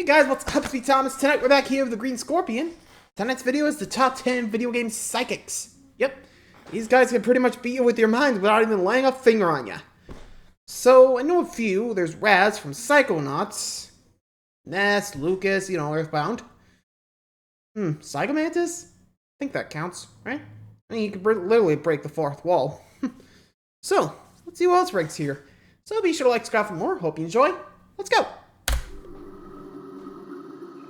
guys, what's up? It's me, Thomas. Tonight we're back here with the Green Scorpion. Tonight's video is the top 10 video game psychics. Yep, these guys can pretty much beat you with your mind without even laying a finger on you. So, I know a few. There's Raz from Psychonauts, Ness, Lucas, Earthbound. Psychomantis? I think that counts, right? I mean, you can literally break the fourth wall. So, let's see who else ranks here. So be sure to like, subscribe for more. Hope you enjoy. Let's go!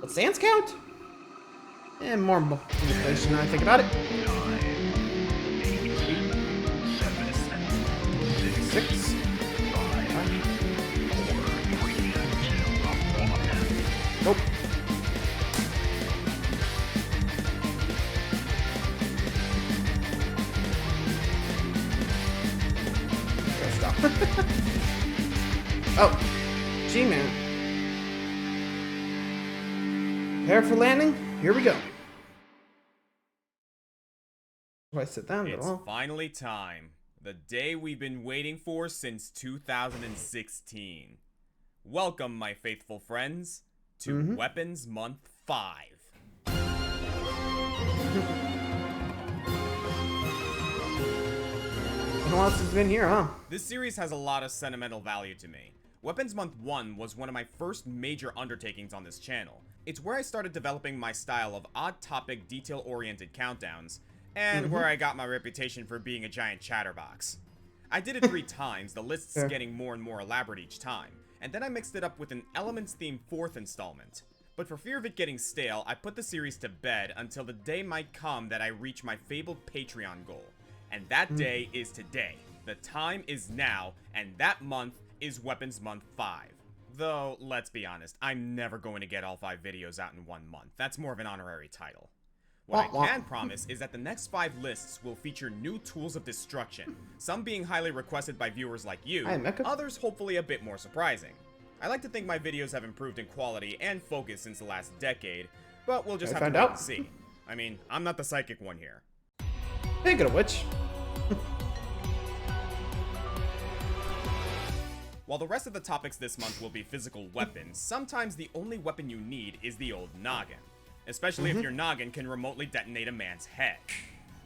What sans count? And more inflation now I think about it. 6. Nope. Stop. Oh, G-Man. Prepare for landing. Here we go. Do I sit down? It's finally time. The day we've been waiting for since 2016. Welcome, my faithful friends, to Weapons Month 5. Who else has been here, huh? This series has a lot of sentimental value to me. Weapons Month 1 was one of my first major undertakings on this channel. It's where I started developing my style of odd-topic, detail-oriented countdowns, and where I got my reputation for being a giant chatterbox. I did it 3 times, the lists getting more and more elaborate each time, and then I mixed it up with an Elements-themed 4th installment. But for fear of it getting stale, I put the series to bed until the day might come that I reach my fabled Patreon goal. And that day is today. The time is now, and that month is Weapons Month 5. Though, let's be honest, I'm never going to get all 5 videos out in 1 month. That's more of an honorary title. What I can promise is that the next 5 lists will feature new tools of destruction, some being highly requested by viewers like you, others hopefully a bit more surprising. I like to think my videos have improved in quality and focus since the last decade, but we'll just have to wait and see. I mean, I'm not the psychic one here. Speaking of which... While the rest of the topics this month will be physical weapons, sometimes the only weapon you need is the old noggin. Especially if your noggin can remotely detonate a man's head.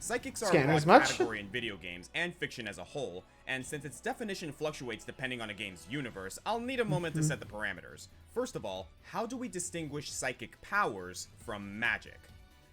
Psychics are a broad category in video games and fiction as a whole, and since its definition fluctuates depending on a game's universe, I'll need a moment to set the parameters. First of all, how do we distinguish psychic powers from magic?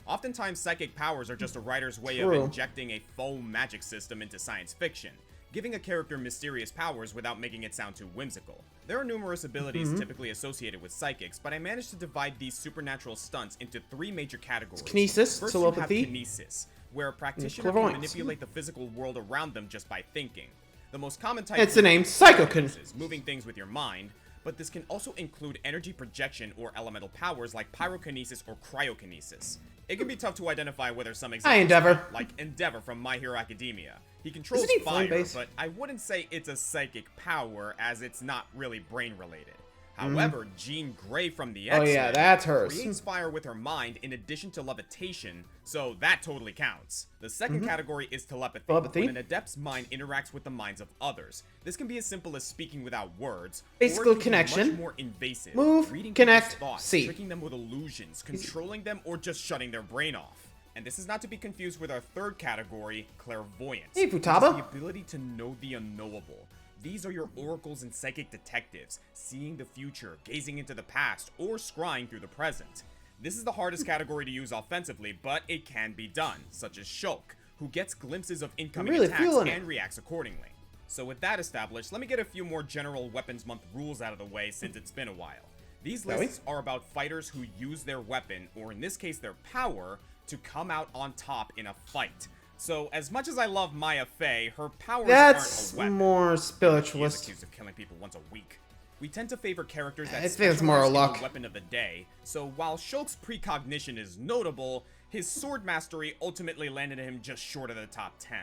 Oftentimes, psychic powers are just a writer's way of injecting a faux magic system into science fiction, giving a character mysterious powers without making it sound too whimsical. There are numerous abilities typically associated with psychics, but I managed to divide these supernatural stunts into 3 major categories. Kinesis, First, telepathy, you have kinesis, where a practitioner can manipulate the physical world around them just by thinking. The most common type is the name psychokinesis, moving things with your mind, but this can also include energy projection or elemental powers like pyrokinesis or cryokinesis. It can be tough to identify whether some examples like Endeavor from My Hero Academia. He controls fire, but I wouldn't say it's a psychic power as it's not really brain-related. However, Jean Grey from the X-Men that's hers. creates fire with her mind in addition to levitation, so that totally counts. The second category is telepathy, when an adept's mind interacts with the minds of others. This can be as simple as speaking without words, physical or connection, much more invasive, reading connect, thoughts, see, tricking them with illusions, controlling them, or just shutting their brain off. And this is not to be confused with our third category, clairvoyance, which is the ability to know the unknowable. These are your oracles and psychic detectives, seeing the future, gazing into the past, or scrying through the present. This is the hardest category to use offensively, but it can be done, such as Shulk, who gets glimpses of incoming attacks and reacts accordingly. So with that established, let me get a few more general Weapons Month rules out of the way since it's been a while. These lists are about fighters who use their weapon, or in this case their power, to come out on top in a fight. So, as much as I love Maya Fey, her powers aren't a weapon. More spiritualist. She is accused of killing people once a week. We tend to favor characters that specialize in the weapon of the day, so while Shulk's precognition is notable, his sword mastery ultimately landed him just short of the top 10.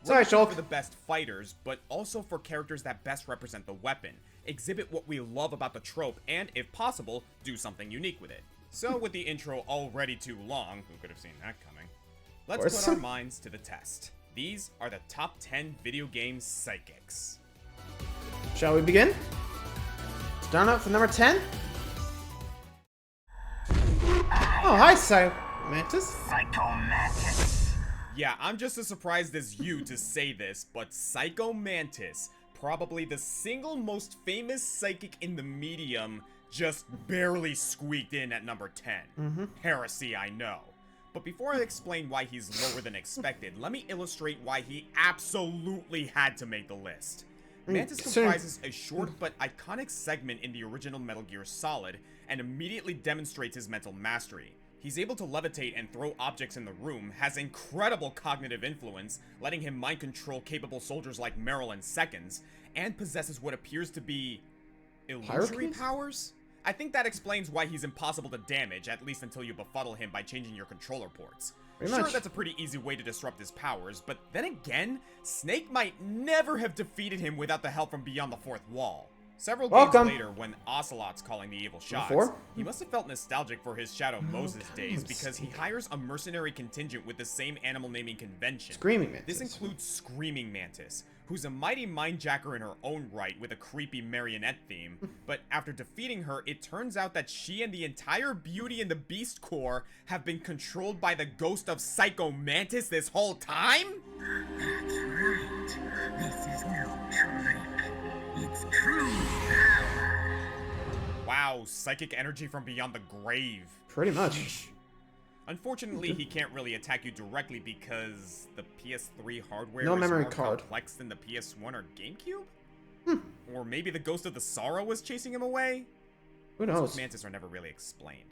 We're looking for the best fighters, but also for characters that best represent the weapon, exhibit what we love about the trope, and, if possible, do something unique with it. So, with the intro already too long, who could have seen that coming? Let's put our minds to the test. These are the top 10 video game psychics. Shall we begin? Start out for number 10. Oh, hi, Mantis. Psycho Mantis. Yeah, I'm just as surprised as you to say this, but Psycho Mantis, probably the single most famous psychic in the medium, just barely squeaked in at number 10. Heresy, I know. But before I explain why he's lower than expected, let me illustrate why he absolutely had to make the list. Mantis comprises a short but iconic segment in the original Metal Gear Solid, and immediately demonstrates his mental mastery. He's able to levitate and throw objects in the room, has incredible cognitive influence, letting him mind control capable soldiers like Meryl in seconds, and possesses what appears to be illusory powers? I think that explains why he's impossible to damage, at least until you befuddle him by changing your controller ports. Sure, that's a pretty easy way to disrupt his powers, but then again, Snake might never have defeated him without the help from beyond the fourth wall. Several games later, when Ocelot's calling the evil shots, he must have felt nostalgic for his Shadow Moses days because he hires a mercenary contingent with the same animal naming convention. Screaming Mantis. This includes Screaming Mantis, who's a mighty mindjacker in her own right with a creepy marionette theme, but after defeating her, it turns out that she and the entire Beauty and the Beast Corps have been controlled by the ghost of Psycho Mantis this whole time? That's right. This is no trick. It's true power. Wow, psychic energy from beyond the grave. Pretty much. Unfortunately, he can't really attack you directly because the PS3 hardware No is memory more card. complex than the PS1 or GameCube? Or maybe the Ghost of the Sorrow was chasing him away? Who knows? Those Mantis are never really explained.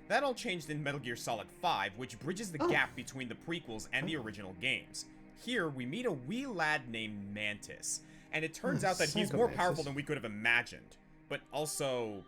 That all changed in Metal Gear Solid 5, which bridges the gap between the prequels and the original games. Here, we meet a wee lad named Mantis, and it turns out that he's more powerful than we could have imagined. But also,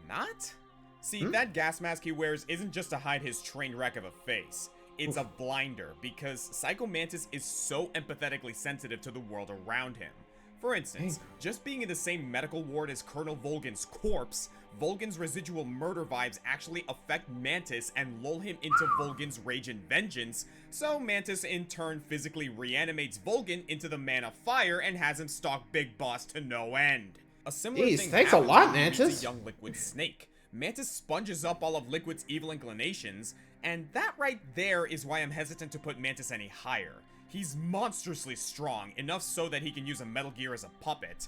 not? See, that gas mask he wears isn't just to hide his train wreck of a face. It's a blinder, because Psycho Mantis is so empathetically sensitive to the world around him. For instance, just being in the same medical ward as Colonel Volgin's corpse, Volgin's residual murder vibes actually affect Mantis and lull him into Volgin's rage and vengeance, so Mantis in turn physically reanimates Volgin into the Man of Fire and has him stalk Big Boss to no end. A similar thing thanks a happens lot, when he meets Mantis. a young Liquid Snake. Mantis sponges up all of Liquid's evil inclinations, and that right there is why I'm hesitant to put Mantis any higher. He's monstrously strong, enough so that he can use a Metal Gear as a puppet,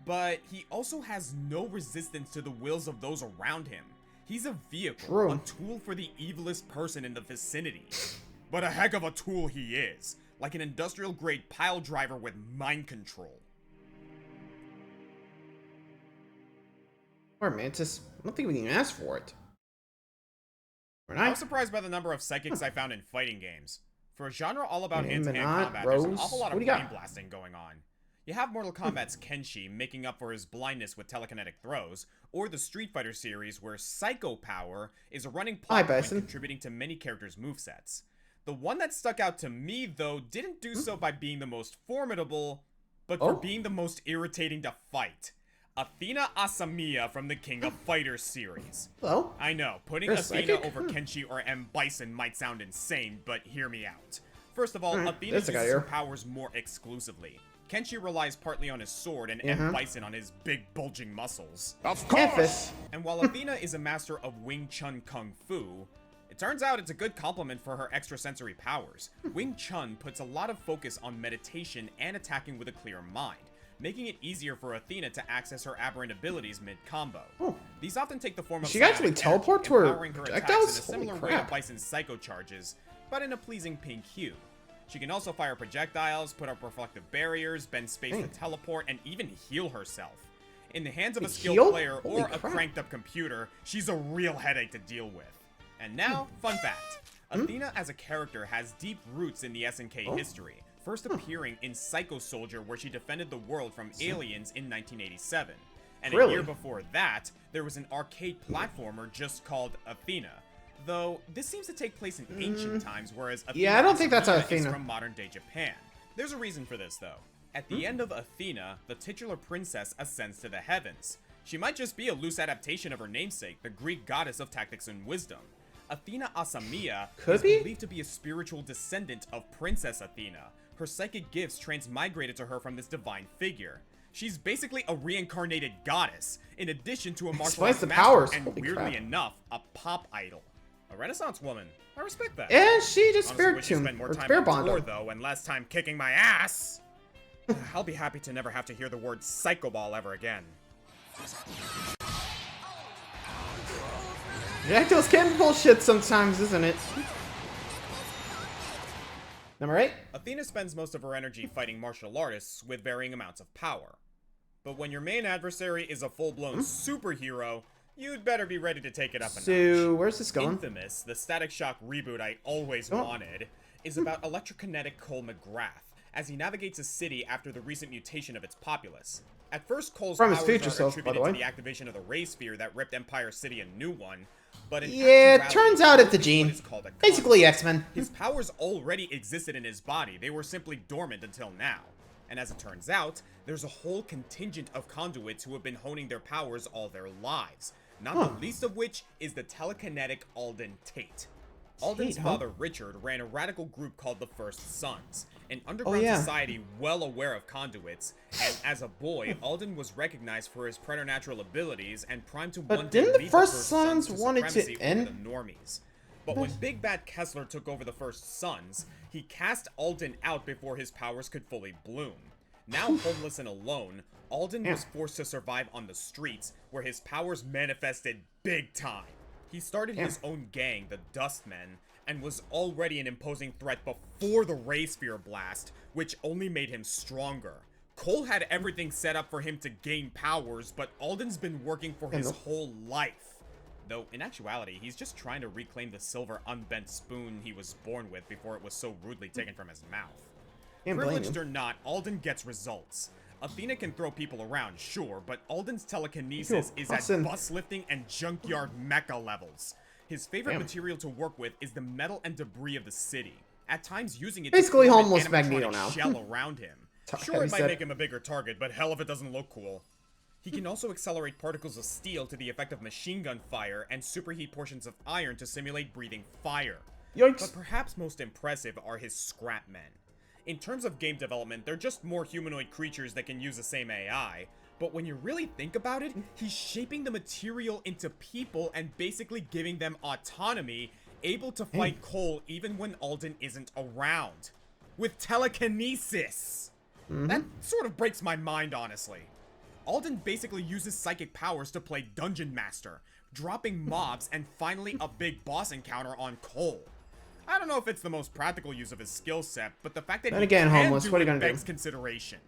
but he also has no resistance to the wills of those around him. He's a vehicle, a tool for the evilest person in the vicinity. But a heck of a tool he is, like an industrial-grade pile driver with mind control. Poor Mantis. I don't think we can ask for it. I was surprised by the number of psychics I found in fighting games. For a genre all about hand-to-hand combat, there's an awful lot of brain blasting going on. You have Mortal Kombat's Kenshi making up for his blindness with telekinetic throws, or the Street Fighter series where Psycho Power is a running plot point contributing to many characters' movesets. The one that stuck out to me, though, didn't do so by being the most formidable, but for being the most irritating to fight. Athena Asamiya from the King of Fighters series. Hello? I know, putting Athena over Kenshi or M. Bison might sound insane, but hear me out. First of all, Athena uses her powers more exclusively. Kenshi relies partly on his sword and M. Bison on his big bulging muscles. Of course! And while Athena is a master of Wing Chun Kung Fu, it turns out it's a good complement for her extrasensory powers. Wing Chun puts a lot of focus on meditation and attacking with a clear mind, making it easier for Athena to access her aberrant abilities mid-combo. These often take the form of she actually teleport to her projectiles? In a similar way to Bison's Psycho charges, but in a pleasing pink hue. She can also fire projectiles, put up reflective barriers, bend space to teleport, and even heal herself. In the hands of a skilled player or a cranked-up computer, she's a real headache to deal with. And now, fun fact. Athena as a character has deep roots in the SNK history, first appearing in Psycho Soldier where she defended the world from aliens in 1987. And a year before that, there was an arcade platformer just called Athena. Though, this seems to take place in ancient times, whereas Athena I don't think that's is from modern-day Japan. There's a reason for this, though. At the end of Athena, the titular princess ascends to the heavens. She might just be a loose adaptation of her namesake, the Greek goddess of tactics and wisdom. Athena Asamiya is believed to be a spiritual descendant of Princess Athena. Her psychic gifts transmigrated to her from this divine figure. She's basically a reincarnated goddess, in addition to a martial arts master and, weirdly enough, a pop idol. A Renaissance woman. I respect that. Yeah, she just Honestly, spirit wish you tuned spent more or time spirit on bond. tour, though, and less time kicking my ass. I'll be happy to never have to hear the word Psycho Ball ever again. Projectiles can be bullshit sometimes, isn't it? Number 8. Athena spends most of her energy fighting martial artists with varying amounts of power. But when your main adversary is a full-blown superhero, you'd better be ready to take it up a notch. So, where's this going? Infamous, the Static Shock reboot I always wanted, is about electrokinetic Cole McGrath, as he navigates a city after the recent mutation of its populace. At first, Cole's From his powers future are self, by the attributed to way. the activation of the Ray Sphere that ripped Empire City a new one, but in Yeah, it actuality, turns out it's a Cole is gene. what is called a Basically, conduit. X-Men. His powers already existed in his body, they were simply dormant until now. And as it turns out, there's a whole contingent of conduits who have been honing their powers all their lives, not the least of which is the telekinetic Alden Tate. Alden's huh? father, Richard, ran a radical group called the First Sons, an underground yeah. society well aware of conduits, and as a boy, Alden was recognized for his preternatural abilities and primed to one day didn't the lead First the First Sons Sons want it to supremacy over end? the normies. But when Big Bad Kessler took over the First Sons, he cast Alden out before his powers could fully bloom. Now homeless and alone, Alden was forced to survive on the streets, where his powers manifested big time. He started his own gang, the Dustmen, and was already an imposing threat before the Ray Sphere blast, which only made him stronger. Cole had everything set up for him to gain powers, but Alden's been working for his whole life. Though, in actuality, he's just trying to reclaim the silver unbent spoon he was born with before it was so rudely taken from his mouth. Can't blame Privileged him. or not, Alden gets results. Athena can throw people around, sure, but Alden's telekinesis is at bussin'. bus lifting and junkyard mecha levels. His favorite material to work with is the metal and debris of the city, at times using it Basically to form homeless an Magneto animatronic now. shell around him. Sure, heavy it might set. make him a bigger target, but hell if it doesn't look cool. He can also accelerate particles of steel to the effect of machine gun fire and superheat portions of iron to simulate breathing fire. Yikes. But perhaps most impressive are his scrap men. In terms of game development, they're just more humanoid creatures that can use the same AI, but when you really think about it, he's shaping the material into people and basically giving them autonomy, able to fight Cole even when Alden isn't around. With telekinesis! That sort of breaks my mind, honestly. Alden basically uses psychic powers to play Dungeon Master, dropping mobs and finally a big boss encounter on Cole. I don't know if it's the most practical use of his skill set, but the fact that Then he again, can homeless, do what are it you gonna do? begs consideration.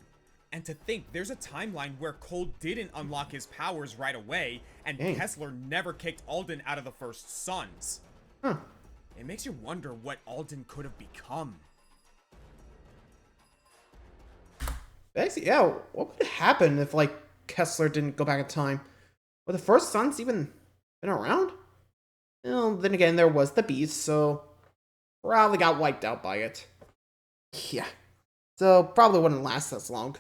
And to think, there's a timeline where Cole didn't unlock his powers right away, and Dang. Kessler never kicked Alden out of the First Sons. Huh. It makes you wonder what Alden could have become. Basically, yeah, what would happen if, like, Kessler didn't go back in time? Would the First Sons even been around? Well, then again, there was the Beast, so probably got wiped out by it. Yeah. So, probably wouldn't last as long.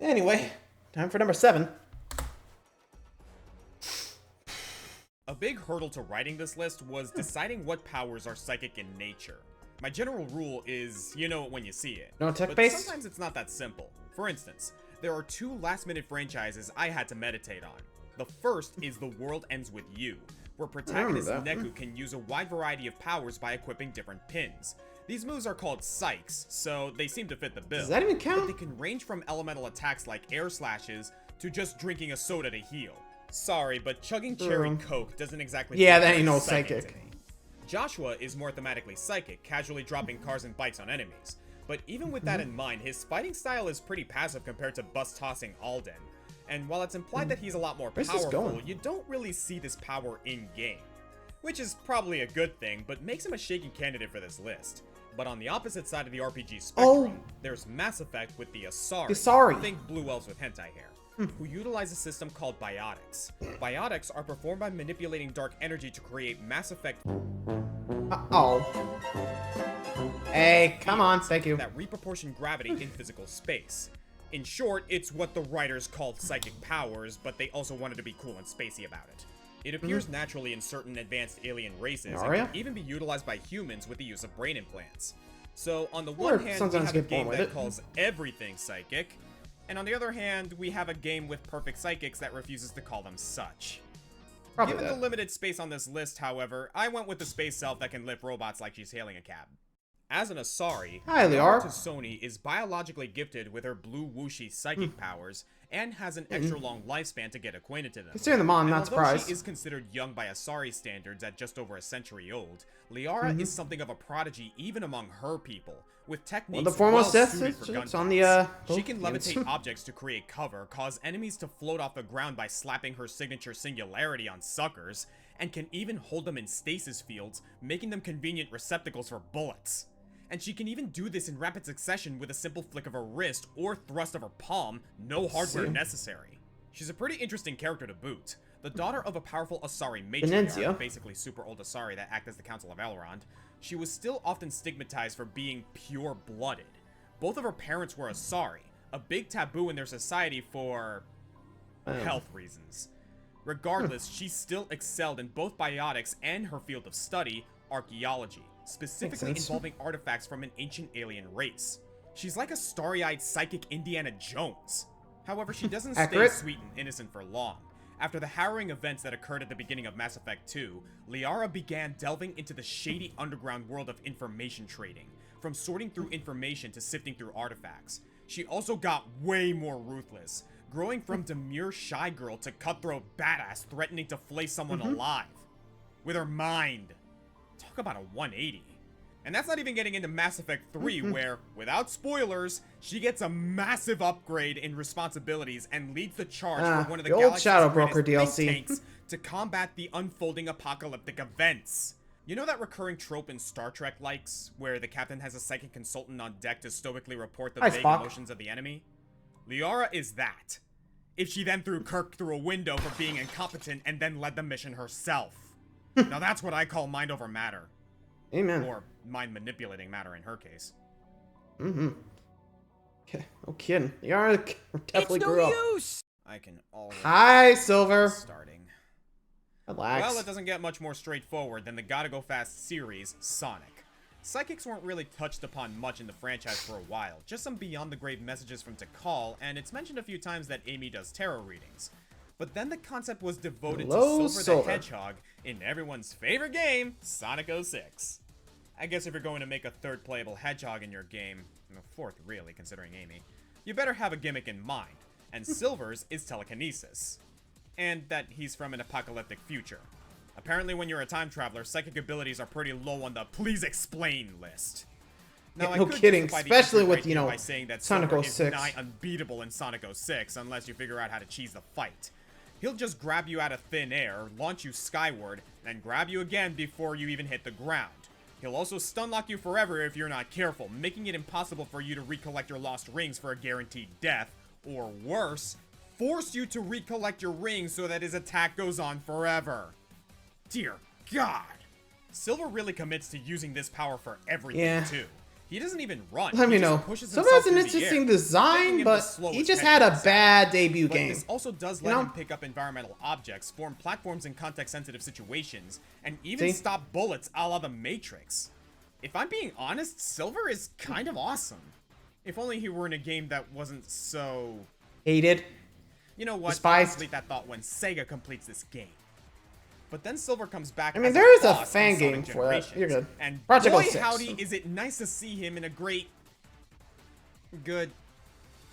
Anyway, time for number 7. A big hurdle to writing this list was deciding what powers are psychic in nature. My general rule is, you know it when you see it. No But tech-based? sometimes it's not that simple. For instance, there are 2 last-minute franchises I had to meditate on. The first is The World Ends With You, where protagonist that. Neku can use a wide variety of powers by equipping different pins. These moves are called psychs, so they seem to fit the bill. Does that even But count? they can range from elemental attacks like air slashes to just drinking a soda to heal. Sorry, but chugging cherry coke doesn't exactly Yeah, feel that very ain't no to psychic. me. Joshua is more thematically psychic, casually dropping cars and bikes on enemies. But even with that in mind, his fighting style is pretty passive compared to bus-tossing Alden. And while it's implied that he's a lot more Where's this powerful, going? you don't really see this power in-game. Which is probably a good thing, but makes him a shaky candidate for this list. But on the opposite side of the RPG spectrum, there's Mass Effect with the Asari. Asari. Think Blue Elves with hentai hair. Who utilize a system called biotics. Biotics are performed by manipulating dark energy to create Mass Effect Uh-oh. Hey, come on, thank you. that reproportion gravity in physical space. In short, it's what the writers called psychic powers, but they also wanted to be cool and spacey about it. It appears naturally in certain advanced alien races, and Aria? can even be utilized by humans with the use of brain implants. So, on the Or one hand, we sometimes have a get born game with that it. calls everything psychic, and on the other hand, we have a game with perfect psychics that refuses to call them such. Probably Given that. the limited space on this list, however, I went with the space self that can lift robots like she's hailing a cab. As an Asari, Hi, Liara Liara. Sony is biologically gifted with her blue whooshy psychic powers and has an extra long lifespan to get acquainted to them. Considering the mom, And not although surprised. she is considered young by Asari standards at just over a century old, Liara is something of a prodigy even among her people, with techniques the foremost well death suited for it's gunfights. on the, She can both levitate games. objects to create cover, cause enemies to float off the ground by slapping her signature singularity on suckers, and can even hold them in stasis fields, making them convenient receptacles for bullets. And she can even do this in rapid succession with a simple flick of her wrist or thrust of her palm, no hardware necessary. She's a pretty interesting character to boot. The daughter of a powerful Asari Venezia. matriarch, basically super old Asari that act as the Council of Elrond, she was still often stigmatized for being pure-blooded. Both of her parents were Asari, a big taboo in their society for health reasons. Regardless, she still excelled in both biotics and her field of study, archaeology, specifically Makes sense. involving artifacts from an ancient alien race. She's like a starry-eyed psychic Indiana Jones. However, she doesn't stay Accurate. sweet and innocent for long. After the harrowing events that occurred at the beginning of Mass Effect 2, Liara began delving into the shady underground world of information trading, from sorting through information to sifting through artifacts. She also got way more ruthless, growing from demure shy girl to cutthroat badass threatening to flay someone alive. With her mind. Talk about a 180. And that's not even getting into Mass Effect 3, where, without spoilers, she gets a massive upgrade in responsibilities and leads the charge for one of the the old galaxy's Shadow Broker greatest think DLC. tanks to combat the unfolding apocalyptic events. You know that recurring trope in Star Trek likes, where the captain has a psychic consultant on deck to stoically report the Hi, vague Spock. emotions of the enemy? Liara is that. If she then threw Kirk through a window for being incompetent and then led the mission herself. Now that's what I call mind over matter. Amen. Or mind manipulating matter in her case. Okay, no kidding. Liara definitely grew up. I can already Hi, Silver. starting. Relax. Well, it doesn't get much more straightforward than the Gotta Go Fast series, Sonic. Psychics weren't really touched upon much in the franchise for a while, just some beyond the grave messages from Tikal, and it's mentioned a few times that Amy does tarot readings. But then the concept was devoted Hello, to Silver Silver. the Hedgehog in everyone's favorite game, Sonic 06. I guess if you're going to make a third playable hedgehog in your game, and a fourth really, considering Amy, you better have a gimmick in mind, and Silver's is telekinesis. And that he's from an apocalyptic future. Apparently when you're a time traveler, psychic abilities are pretty low on the please explain list. Now, Yeah, I no could kidding, justify the especially entry with, right you here know, by saying that Sonic Silver is 06. nigh unbeatable in Sonic 06 unless you figure out how to cheese the fight. He'll just grab you out of thin air, launch you skyward, then grab you again before you even hit the ground. He'll also stun lock you forever if you're not careful, making it impossible for you to recollect your lost rings for a guaranteed death, or worse, force you to recollect your rings so that his attack goes on forever. Dear God. Silver really commits to using this power for everything, Yeah. too. He doesn't even run. Let me He just know. pushes Silver himself has an through the interesting air, design, making him the but he slowest just had a headshot. bad debut But game. this also does You let know? him pick up environmental objects, form platforms in context-sensitive situations, and even See? stop bullets a la the Matrix. If I'm being honest, Silver is kind of awesome. If only he were in a game that wasn't so... Hated. You know what? Despised. I'll complete that thought when Sega completes this game. But then Silver comes back. I mean, as there is a boss fan in Sonic game for that. Generations. You're good. And Project boy, 06. howdy, is it nice to see him in a great, good,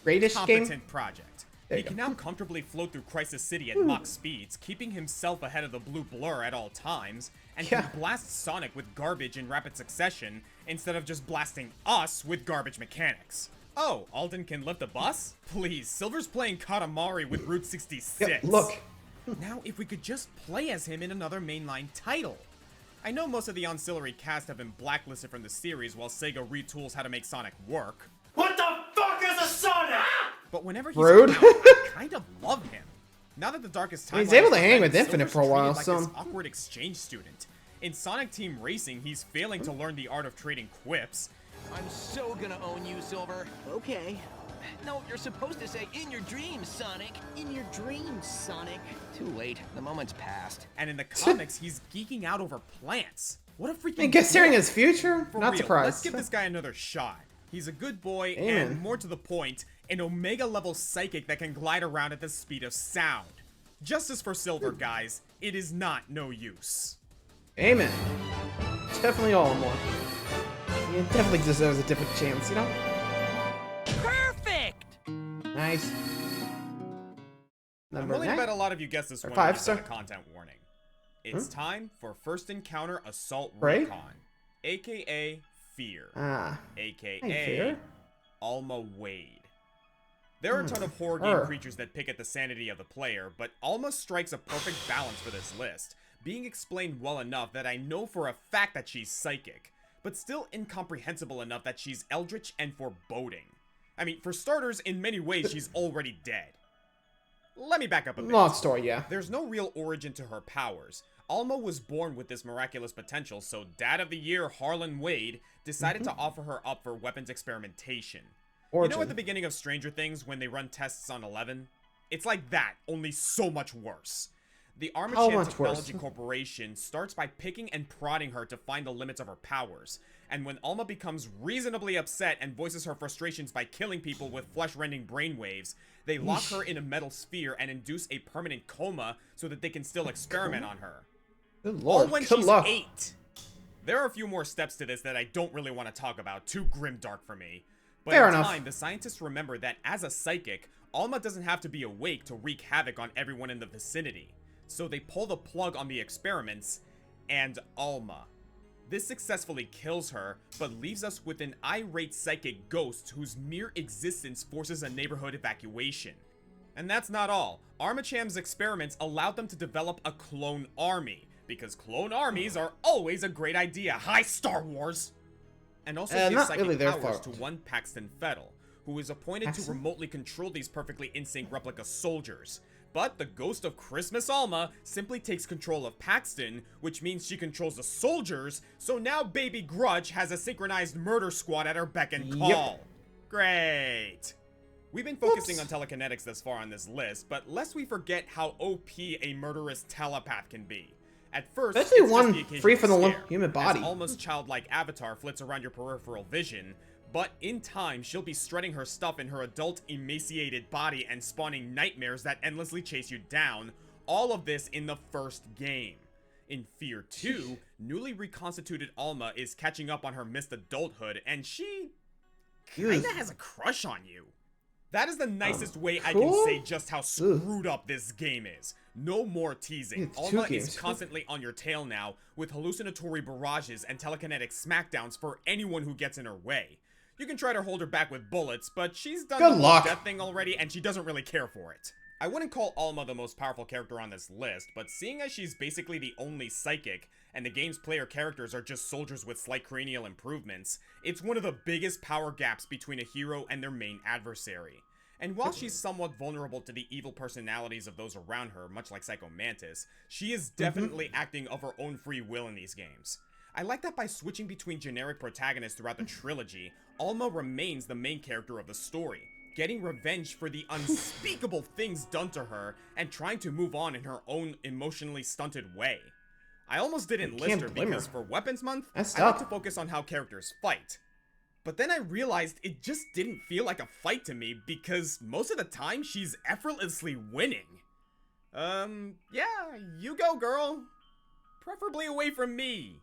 Greatest competent game. project. There He you can go. now comfortably float through Crisis City at Mach speeds, keeping himself ahead of the blue blur at all times, and Yeah. can blast Sonic with garbage in rapid succession instead of just blasting us with garbage mechanics. Oh, Alden can lift a bus? Please, Silver's playing Katamari with Route 66. Yep, look. Now, if we could just play as him in another mainline title. I know most of the ancillary cast have been blacklisted from the series while Sega retools how to make Sonic work. What the fuck is a Sonic? But whenever he's Rude. around, I kind of love him. Now that the Darkest Time He's able to hang with Infinite for a while, like so- this awkward exchange student. In Sonic Team Racing, he's failing to learn the art of trading quips. I'm so gonna own you, Silver. Okay. No, you're supposed to say in your dreams, Sonic. In your dreams, Sonic. Too late. The moment's passed. And in the comics, he's geeking out over plants. What a freaking And considering dork. his future, For not real, surprised. let's give this guy another shot. He's a good boy, Amen. and more to the point, an Omega-level psychic that can glide around at the speed of sound. Justice for Silver, guys. It is not no use. Amen. Definitely Alma. He definitely deserves a different chance, you know? Perfect! Nice. I'm Number willing to 9. bet a lot of you guessed this one Five, based on sir. a content warning. It's time for First Encounter Assault Right? Recon, aka Fear, Ah. aka Hey, Fear. Alma Wade. There are a ton of horror game creatures that pick at the sanity of the player, but Alma strikes a perfect balance for this list, being explained well enough that I know for a fact that she's psychic, but still incomprehensible enough that she's eldritch and foreboding. I mean, for starters, in many ways she's already dead. Let me back up a bit. Long story, yeah. There's no real origin to her powers. Alma was born with this miraculous potential, so Dad of the Year Harlan Wade decided to offer her up for weapons experimentation. You know at the beginning of Stranger Things when they run tests on Eleven? It's like that, only so much worse. The Armachan Technology Corporation starts by picking and prodding her to find the limits of her powers, and when Alma becomes reasonably upset and voices her frustrations by killing people with flesh-rending brainwaves, they lock her in a metal sphere and induce a permanent coma so that they can still experiment on her. Good lord, All when good she's luck. 8. There are a few more steps to this that I don't really want to talk about, too grimdark for me. But Fair in enough. time, the scientists remember that as a psychic, Alma doesn't have to be awake to wreak havoc on everyone in the vicinity. So they pull the plug on the experiments, and Alma. This successfully kills her, but leaves us with an irate psychic ghost whose mere existence forces a neighborhood evacuation. And that's not all. Armacham's experiments allowed them to develop a clone army, because clone armies are always a great idea. Hi, Star Wars! And also give not psychic really their powers fault. to one Paxton Fettel, who is appointed to remotely control these perfectly in-sync replica soldiers. But the ghost of Christmas Alma simply takes control of Paxton, which means she controls the soldiers, so now Baby Grudge has a synchronized murder squad at her beck and call. Great! We've been focusing on telekinetics thus far on this list, but lest we forget how OP a murderous telepath can be. At first, Especially it's just one the occasional free from the scare, human body. as Alma's childlike avatar flits around your peripheral vision, but in time, she'll be strutting her stuff in her adult, emaciated body and spawning nightmares that endlessly chase you down, all of this in the first game. In Fear 2, newly reconstituted Alma is catching up on her missed adulthood, and she kinda has a crush on you. That is the nicest way I can say just how screwed up this game is. No more teasing. It's 2 Alma games. is constantly on your tail now, with hallucinatory barrages and telekinetic smackdowns for anyone who gets in her way. You can try to hold her back with bullets, but she's done Good the whole luck. death thing already, and she doesn't really care for it. I wouldn't call Alma the most powerful character on this list, but seeing as she's basically the only psychic, and the game's player characters are just soldiers with slight cranial improvements, it's one of the biggest power gaps between a hero and their main adversary. And while she's somewhat vulnerable to the evil personalities of those around her, much like Psycho Mantis, she is definitely acting of her own free will in these games. I like that by switching between generic protagonists throughout the trilogy, Alma remains the main character of the story, getting revenge for the unspeakable things done to her, and trying to move on in her own emotionally stunted way. I almost didn't list her because for Weapons Month, I like to focus on how characters fight. But then I realized it just didn't feel like a fight to me because most of the time she's effortlessly winning. Yeah, you go, girl. Preferably away from me.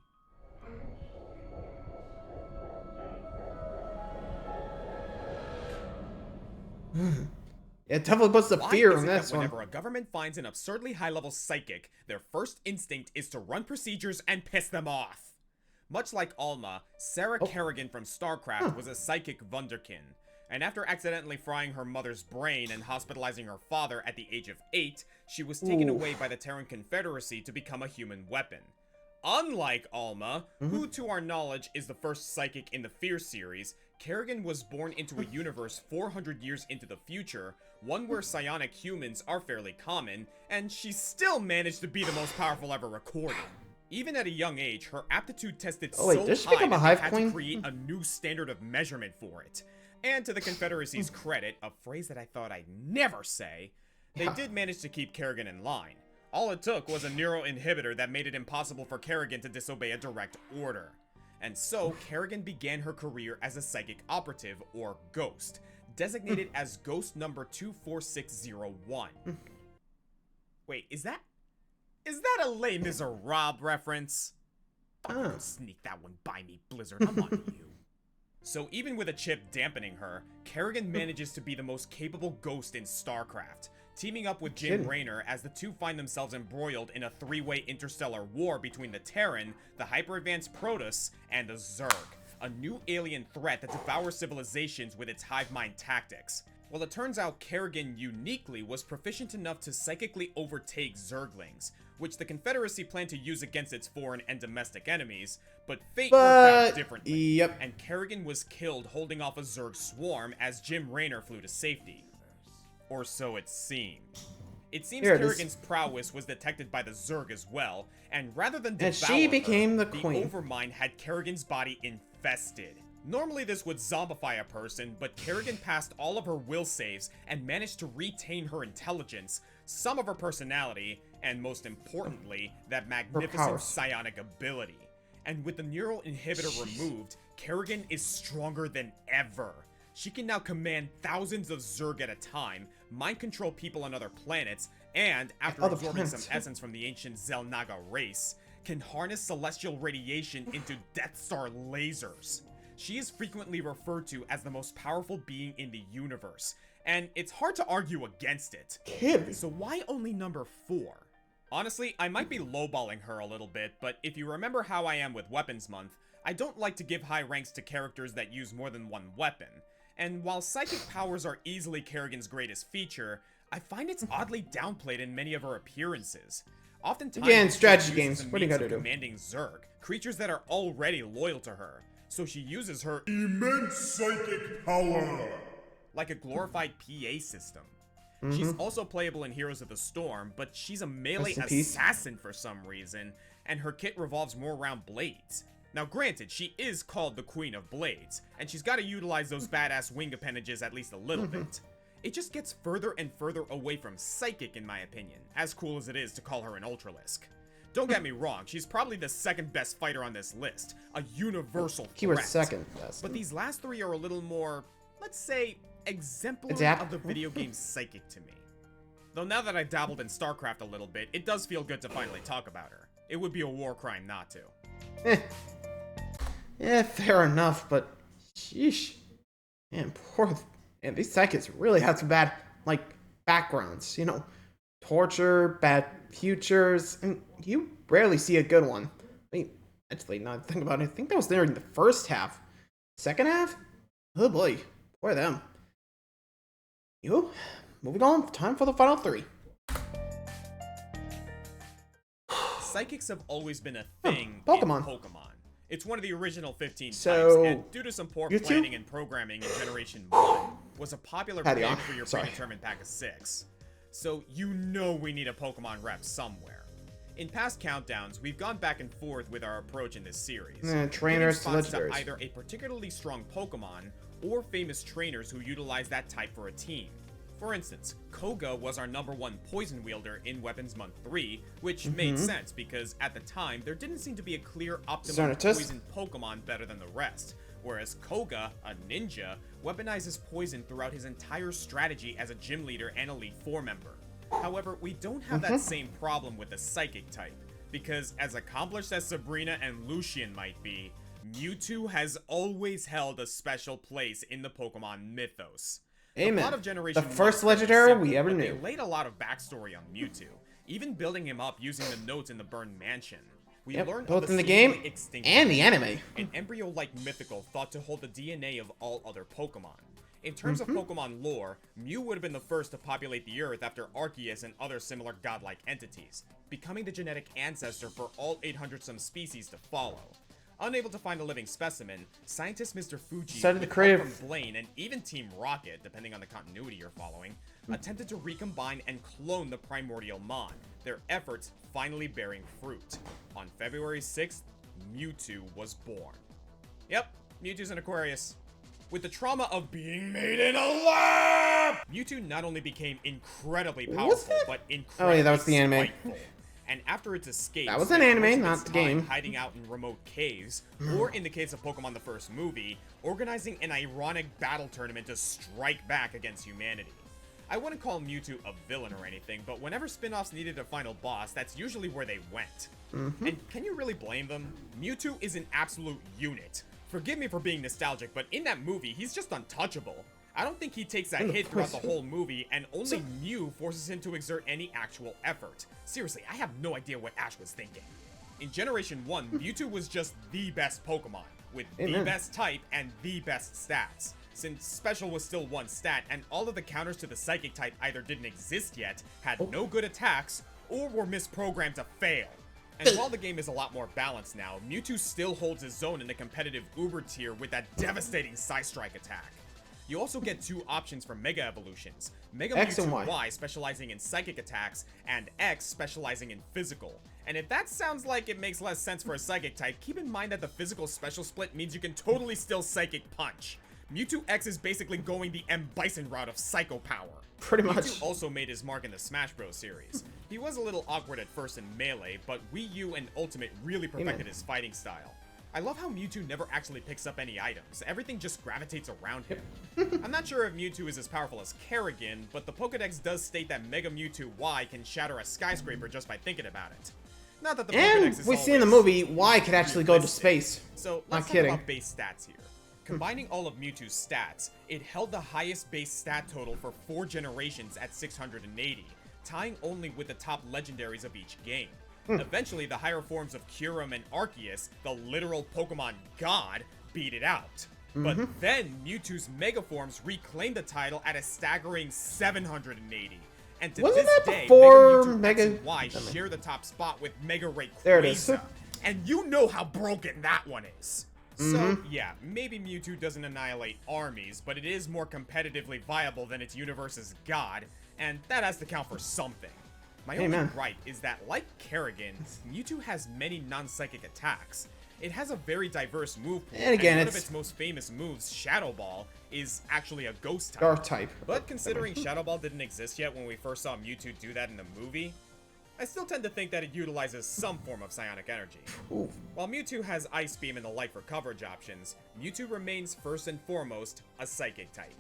It definitely puts the Why fear is on it that this one. whenever a government finds an absurdly high-level psychic, their first instinct is to run procedures and piss them off? Much like Alma, Sarah Kerrigan from StarCraft was a psychic wunderkind, and after accidentally frying her mother's brain and hospitalizing her father at the age of 8, she was taken away by the Terran Confederacy to become a human weapon. Unlike Alma, who to our knowledge is the first psychic in the Fear series, Kerrigan was born into a universe 400 years into the future, one where psionic humans are fairly common, and she still managed to be the most powerful ever recorded. Even at a young age, her aptitude tested so did she high become a that hive they had queen? to create a new standard of measurement for it. And to the Confederacy's credit, a phrase that I thought I'd never say, they did manage to keep Kerrigan in line. All it took was a neuroinhibitor that made it impossible for Kerrigan to disobey a direct order. And so, Kerrigan began her career as a psychic operative, or ghost, designated as Ghost number 24601. Wait, is that a Les Miserables reference? Don't sneak that one by me, Blizzard. I'm on you. So even with a chip dampening her, Kerrigan manages to be the most capable ghost in StarCraft, teaming up with Jim Raynor as the two find themselves embroiled in a three-way interstellar war between the Terran, the hyper-advanced Protoss, and the Zerg, a new alien threat that devours civilizations with its hive mind tactics. Well, it turns out Kerrigan uniquely was proficient enough to psychically overtake Zerglings, which the Confederacy planned to use against its foreign and domestic enemies, but fate worked out differently. Yep. And Kerrigan was killed holding off a Zerg swarm as Jim Raynor flew to safety. Or so it seemed. It seems Kerrigan's prowess was detected by the Zerg as well, and rather than devour she became her, the queen. Overmind had Kerrigan's body infested. Normally this would zombify a person, but Kerrigan passed all of her will saves and managed to retain her intelligence, some of her personality, and most importantly, that magnificent psionic ability. And with the neural inhibitor removed, Kerrigan is stronger than ever. She can now command thousands of Zerg at a time, mind control people on other planets, and, after absorbing some essence from the ancient Zelnaga race, can harness celestial radiation into Death Star lasers. She is frequently referred to as the most powerful being in the universe, and it's hard to argue against it. So why only number 4? Honestly, I might be lowballing her a little bit, but if you remember how I am with Weapons Month, I don't like to give high ranks to characters that use more than one weapon. And while psychic powers are easily Kerrigan's greatest feature, I find it's oddly downplayed in many of her appearances. Oftentimes, again, strategy games. What do you gotta do? Commanding Zerg, creatures that are already loyal to her. So she uses her immense psychic power like a glorified PA system. She's also playable in Heroes of the Storm, but she's a melee assassin for some reason, and her kit revolves more around blades. Now granted, she is called the Queen of Blades, and she's got to utilize those badass wing appendages at least a little bit. It just gets further and further away from psychic in my opinion, as cool as it is to call her an Ultralisk. Don't get me wrong, she's probably the second best fighter on this list, a universal threat. Keyword second best. But these last 3 are a little more, let's say, exemplary of the video game's psychic to me. Though now that I've dabbled in StarCraft a little bit, it does feel good to finally talk about her. It would be a war crime not to. Yeah, fair enough, but sheesh. Man, man, these psychics really have some bad, like, backgrounds, you know. Torture, bad futures, and you rarely see a good one. I mean, actually, now that I think about it, I think that was there in the first half. Second half? Oh boy, poor them. Moving on, time for the final 3. Psychics have always been a thing Pokemon. in Pokemon. It's one of the original 15 types, and due to some poor planning and programming in Generation 1, was a popular pick for your predetermined pack of 6. So you know we need a Pokemon rep somewhere. In past countdowns, we've gone back and forth with our approach in this series. Trainers to legendaries. Either a particularly strong Pokemon, or famous trainers who utilize that type for a team. For instance, Koga was our #1 poison wielder in Weapons Month 3, which made sense because at the time, there didn't seem to be a clear optimum poison Pokemon better than the rest. Whereas Koga, a ninja, weaponizes poison throughout his entire strategy as a gym leader and Elite 4 member. However, we don't have that same problem with the Psychic type, because as accomplished as Sabrina and Lucian might be, Mewtwo has always held a special place in the Pokemon mythos. Amen. The first legendary we ever knew. They laid a lot of backstory on Mewtwo, even building him up using the notes in the Burned Mansion. We learned both in the game and the anime. An embryo-like mythical thought to hold the DNA of all other Pokemon. In terms of Pokemon lore, Mew would have been the first to populate the Earth after Arceus and other similar godlike entities, becoming the genetic ancestor for all 800-some species to follow. Unable to find a living specimen, scientist Mr. Fuji, with help from Blaine and even Team Rocket, depending on the continuity you're following, attempted to recombine and clone the primordial Mon, their efforts finally bearing fruit. On February 6th, Mewtwo was born. Yep, Mewtwo's an Aquarius. With the trauma of being made in a lab! Mewtwo not only became incredibly powerful, but incredibly spiteful. And after its escape, that was an anime, not the game. Hiding out in remote caves, or in the case of Pokemon the first movie, organizing an ironic battle tournament to strike back against humanity. I wouldn't call Mewtwo a villain or anything, but whenever spin-offs needed a final boss, that's usually where they went. And can you really blame them? Mewtwo is an absolute unit. Forgive me for being nostalgic, but in that movie, he's just untouchable. I don't think he takes a hit throughout the whole movie, and only Mew forces him to exert any actual effort. Seriously, I have no idea what Ash was thinking. In Generation 1, Mewtwo was just the best Pokemon, with the best type and the best stats. Since Special was still one stat, and all of the counters to the Psychic type either didn't exist yet, had no good attacks, or were misprogrammed to fail. And while the game is a lot more balanced now, Mewtwo still holds his own in the competitive Uber tier with that devastating Psystrike attack. You also get two options for Mega Evolutions. Mega X and Mewtwo Y. Y specializing in Psychic attacks, and X specializing in Physical. And if that sounds like it makes less sense for a Psychic type, keep in mind that the Physical Special Split means you can totally still Psychic Punch. Mewtwo X is basically going the M. Bison route of Psycho Power. Pretty much. Mewtwo also made his mark in the Smash Bros. Series. He was a little awkward at first in Melee, but Wii U and Ultimate really perfected his fighting style. I love how Mewtwo never actually picks up any items. Everything just gravitates around him. I'm not sure if Mewtwo is as powerful as Kerrigan, but the Pokédex does state that Mega Mewtwo Y can shatter a skyscraper just by thinking about it. Not that the And Pokédex is we see in the always movie Y could actually go to realistic. space. So Not let's talk kidding. about base stats here. Combining all of Mewtwo's stats, it held the highest base stat total for 4 generations at 680, tying only with the top legendaries of each game. Eventually, the higher forms of Kyurem and Arceus, the literal Pokemon god, beat it out. But then, Mewtwo's Mega Forms reclaimed the title at a staggering 780. And to Wasn't this that day, before Mega Mewtwo X and Mega- Y share the top spot with Mega Ray There it is. Quasar. And you know how broken that one is. So, yeah, maybe Mewtwo doesn't annihilate armies, but it is more competitively viable than its universe's god, and that has to count for something. My only Amen. gripe is that, like Kerrigan, Mewtwo has many non-psychic attacks. It has a very diverse move pool, And again, one it's- of its most famous moves, Shadow Ball, is actually a ghost type. Dark type. But considering Shadow Ball didn't exist yet when we first saw Mewtwo do that in the movie, I still tend to think that it utilizes some form of psionic energy. Ooh. While Mewtwo has Ice Beam and the like for coverage options, Mewtwo remains first and foremost a Psychic type.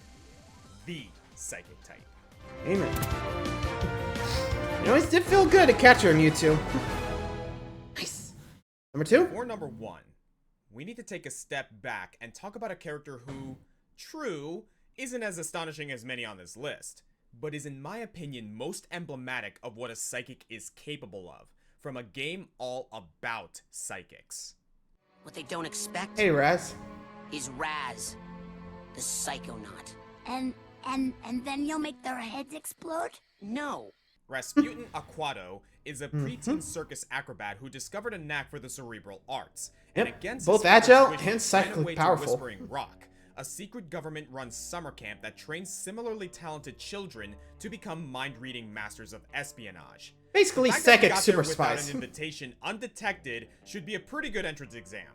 The Psychic type. Amen. You always did feel good to catch her, Mewtwo. Nice. Number 2? For number 1, we need to take a step back and talk about a character who, true, isn't as astonishing as many on this list, but is in my opinion most emblematic of what a Psychic is capable of, from a game all about Psychics. What they don't expect Hey, Raz. is Raz, the Psychonaut. And then you'll make their heads explode? No. Rasputin Aquato is a preteen circus acrobat who discovered a knack for the cerebral arts. And Yep, against both his father's agile wishes, and ran psychically away to powerful. Whispering Rock, a secret government-run summer camp that trains similarly talented children to become mind-reading masters of espionage. Basically, The fact that he psychic got there super without spies. an invitation undetected should be a pretty good entrance exam.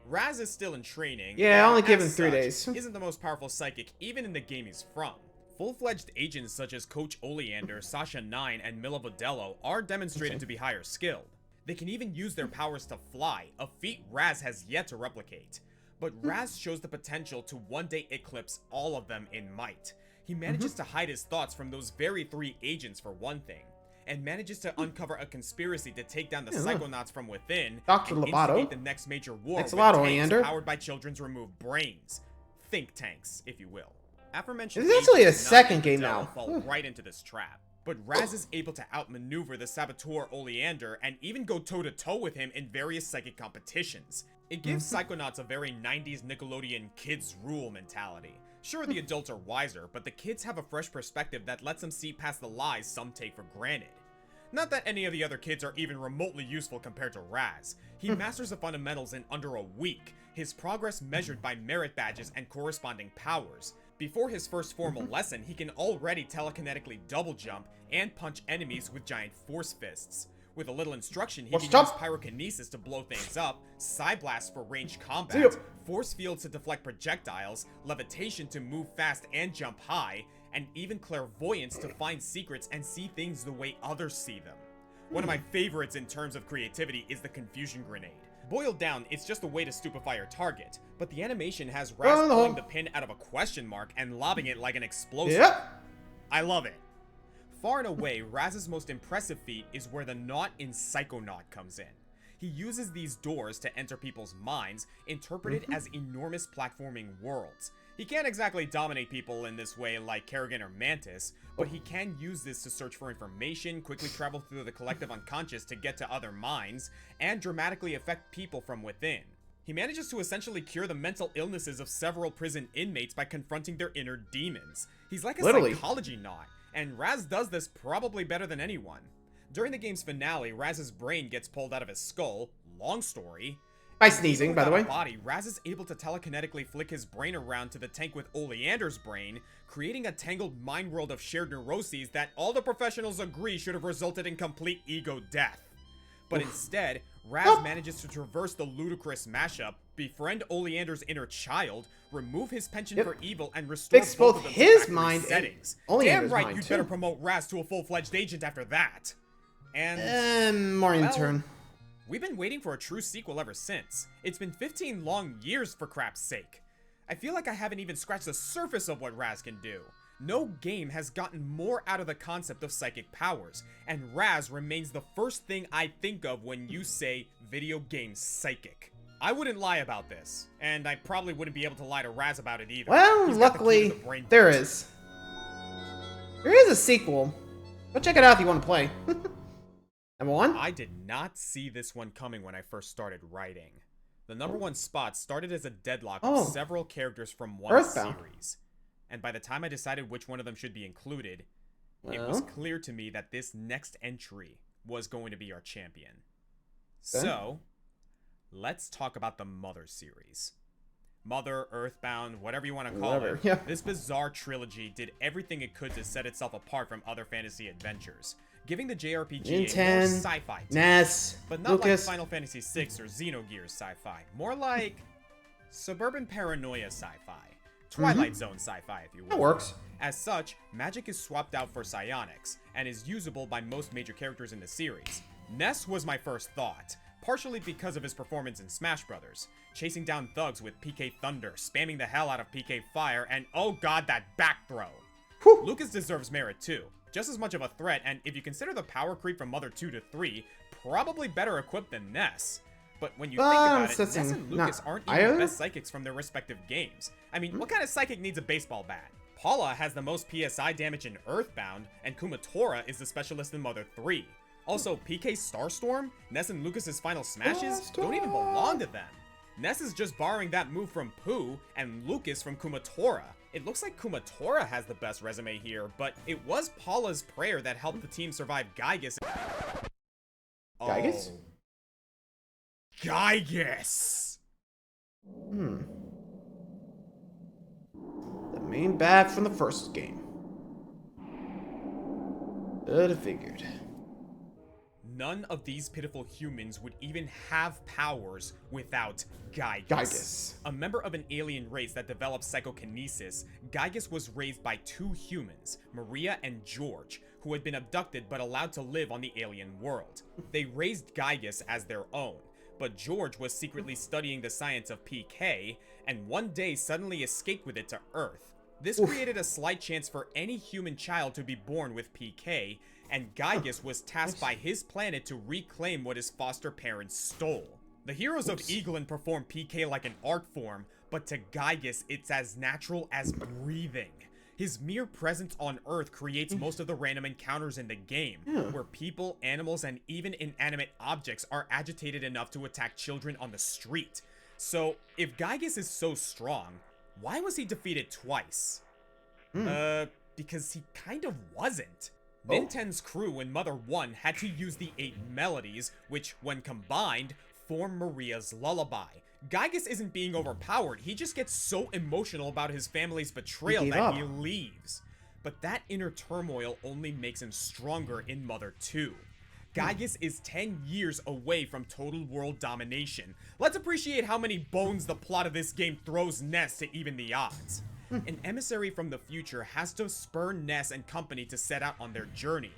Raz is still in training. Yeah, and only as given 3 such, days. Isn't the most powerful psychic even in the game he's from. Full-fledged agents such as Coach Oleander, Sasha 9, and Mila Vodello are demonstrated to be higher skilled. They can even use their powers to fly, a feat Raz has yet to replicate. But Raz shows the potential to one day eclipse all of them in might. He manages to hide his thoughts from those very 3 agents for one thing, and manages to uncover a conspiracy to take down the Psychonauts from within Dr. and Lovato. instigate the next major war Thanks a with lot, tanks Oleander. powered by children's removed brains. Think tanks, if you will. Aforementioned This is actually a agents Nami second and game Vodello now. fall right into this trap. But Raz is able to outmaneuver the saboteur Oleander and even go toe-to-toe with him in various psychic competitions. It gives Psychonauts a very 90s Nickelodeon kids rule mentality. Sure, the adults are wiser, but the kids have a fresh perspective that lets them see past the lies some take for granted. Not that any of the other kids are even remotely useful compared to Raz. He masters the fundamentals in under a week, his progress measured by merit badges and corresponding powers. Before his first formal lesson, he can already telekinetically double jump and punch enemies with giant force fists. With a little instruction, he Force can jump. use pyrokinesis to blow things up, Psyblast for ranged See combat, ya. force fields to deflect projectiles, levitation to move fast and jump high, and even clairvoyance to find secrets and see things the way others see them. One of my favorites in terms of creativity is the confusion grenade. Boiled down, it's just a way to stupefy your target, but the animation has Raz Oh, no. pulling the pin out of a question mark and lobbing it like an explosive. Yep. I love it. Far and away, Raz's most impressive feat is where the knot in Psychonaut comes in. He uses these doors to enter people's minds, interpreted as enormous platforming worlds. He can't exactly dominate people in this way like Kerrigan or Mantis, but he can use this to search for information, quickly travel through the collective unconscious to get to other minds, and dramatically affect people from within. He manages to essentially cure the mental illnesses of several prison inmates by confronting their inner demons. He's like a psychology knot, and Raz does this probably better than anyone. During the game's finale, Raz's brain gets pulled out of his skull. Long story. By sneezing, by the way. Body, Raz is able to telekinetically flick his brain around to the tank with Oleander's brain, creating a tangled mind world of shared neuroses that all the professionals agree should have resulted in complete ego death. But instead, Raz manages to traverse the ludicrous mashup, befriend Oleander's inner child, remove his penchant for evil, and restore Fix both of them his to mind settings. and Oleander's Damn right, mind, you'd too. better promote Raz to a full-fledged agent after that. And More in well, turn. We've been waiting for a true sequel ever since. It's been 15 long years for crap's sake. I feel like I haven't even scratched the surface of what Raz can do. No game has gotten more out of the concept of psychic powers, and Raz remains the first thing I think of when you say video game psychic. I wouldn't lie about this, and I probably wouldn't be able to lie to Raz about it either. Well, He's got the key to luckily, the brain there function. is. There is a sequel. Go check it out if you want to play. Number 1? I did not see this one coming when I first started writing. The number 1 spot started as a deadlock of several characters from one Earthbound. series. And by the time I decided which one of them should be included, it was clear to me that this next entry was going to be our champion. So, let's talk about the Mother series. Mother, Earthbound, whatever you want to call it, Yeah. this bizarre trilogy did everything it could to set itself apart from other fantasy adventures, giving the JRPG a more Nintendo, sci-fi take. NES, But not Lucas. like Final Fantasy VI or Xenogears sci-fi. More like suburban paranoia sci-fi. Twilight Zone sci-fi, if you will. That works. As such, magic is swapped out for psionics, and is usable by most major characters in the series. Ness was my first thought, partially because of his performance in Smash Bros., chasing down thugs with PK Thunder, spamming the hell out of PK Fire, and oh god, that back throw! Lucas deserves merit too. Just as much of a threat, and if you consider the power creep from Mother 2 to 3, probably better equipped than Ness. But when you think about it, Ness and Lucas aren't even the best psychics from their respective games. I mean, what kind of psychic needs a baseball bat? Paula has the most PSI damage in Earthbound, and Kumatora is the specialist in Mother 3. Also, PK Starstorm, Ness and Lucas's final smashes, don't even belong to them. Ness is just borrowing that move from Pooh, and Lucas from Kumatora. It looks like Kumatora has the best resume here, but it was Paula's prayer that helped the team survive Gygus. Gygus? Oh. Gygus! The main bad from the first game. I'd have figured. None of these pitiful humans would even have powers without Gygus. Gygus. A member of an alien race that developed psychokinesis, Gygus was raised by 2 humans, Maria and George, who had been abducted but allowed to live on the alien world. They raised Gygus as their own, but George was secretly studying the science of PK, and one day suddenly escaped with it to Earth. This created a slight chance for any human child to be born with PK, and Gygus was tasked by his planet to reclaim what his foster parents stole. The heroes of Eaglin perform PK like an art form, but to Gygus it's as natural as breathing. His mere presence on Earth creates most of the random encounters in the game, where people, animals, and even inanimate objects are agitated enough to attack children on the street. So, if Gygus is so strong, why was he defeated twice? Because he kind of wasn't. Ninten's crew in Mother 1 had to use the 8 melodies, which, when combined, form Maria's lullaby. Gygus isn't being overpowered, he just gets so emotional about his family's betrayal that he leaves. But that inner turmoil only makes him stronger in Mother 2. Gygus is 10 years away from total world domination. Let's appreciate how many bones the plot of this game throws Ness to even the odds. An emissary from the future has to spur Ness and company to set out on their journey.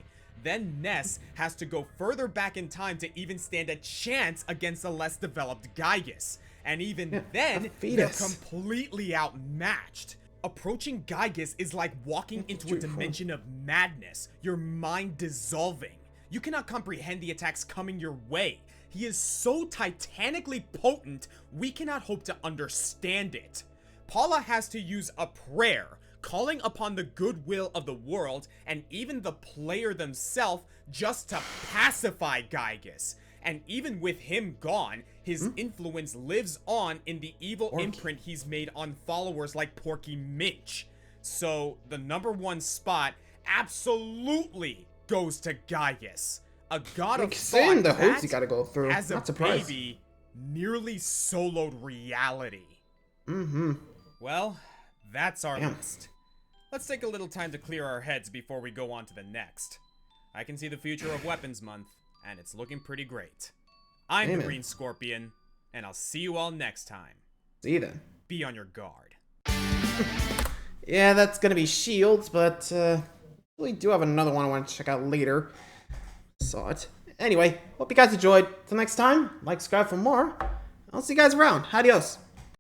Then Ness has to go further back in time to even stand a chance against a less developed Gygus. And even then, they're completely outmatched. Approaching Gygus is like walking into a dimension of madness, your mind dissolving. You cannot comprehend the attacks coming your way. He is so titanically potent, we cannot hope to understand it. Paula has to use a prayer, calling upon the goodwill of the world and even the player themselves just to pacify Gygus. And even with him gone, his influence lives on in the evil imprint he's made on followers like Porky Minch. So, the #1 spot absolutely goes to Gygus. A god of Seeing thought the hoops you that, gotta go through. as a Not surprised. baby, nearly soloed reality. Well, that's our list. Let's take a little time to clear our heads before we go on to the next. I can see the future of Weapons Month, and it's looking pretty great. I'm the Green Scorpion, and I'll see you all next time. See you then. Be on your guard. Yeah, that's gonna be Shields, but we do have another one I want to check out later. Saw it. Anyway, hope you guys enjoyed. Till next time, like, subscribe for more. I'll see you guys around. Adios.